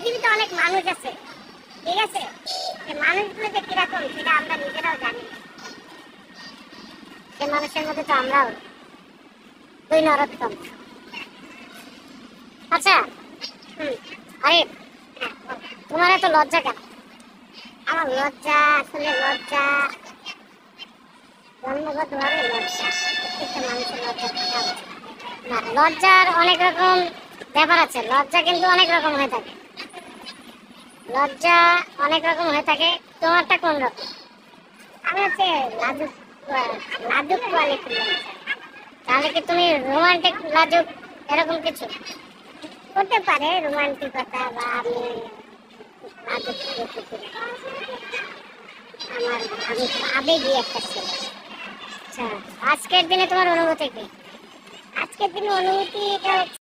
পৃথিবীতে অনেক মানুষ আছে, ঠিক আছে? এই মানুষগুলো যে কিরকম সেটা আমরা নিজেরাও জানি না। সে মানুষের মধ্যে তো আমরাও দুই নরোত্তম। আচ্ছা, আরে তোমার এত লজ্জা কেন? আমার লজ্জা, আসলে লজ্জা জন্মগত ভাবে লজ্জা, প্রত্যেকটা মানুষের লজ্জা থাকা উচিত। না, লজ্জার অনেক রকম ব্যাপার আছে। লজ্জা কিন্তু অনেক রকম হয়ে থাকে। লজ্জা অনেক রকম হয়ে থাকে। তোমারটা কোন রকম? আমি হচ্ছে লাজুক, লাজুক কোয়ালিটির লজ্জা। তাহলে কি তুমি রোমান্টিক লাজুক এরকম কিছু করতে পারে? রোমান্টিকতা বা আমি লাজুক প্রকৃতির, আমার আমি আবেগী একটা ছেলে। আচ্ছা, আজকের দিনে তোমার অনুভূতি কি? আজকের দিনে অনুভূতি এটা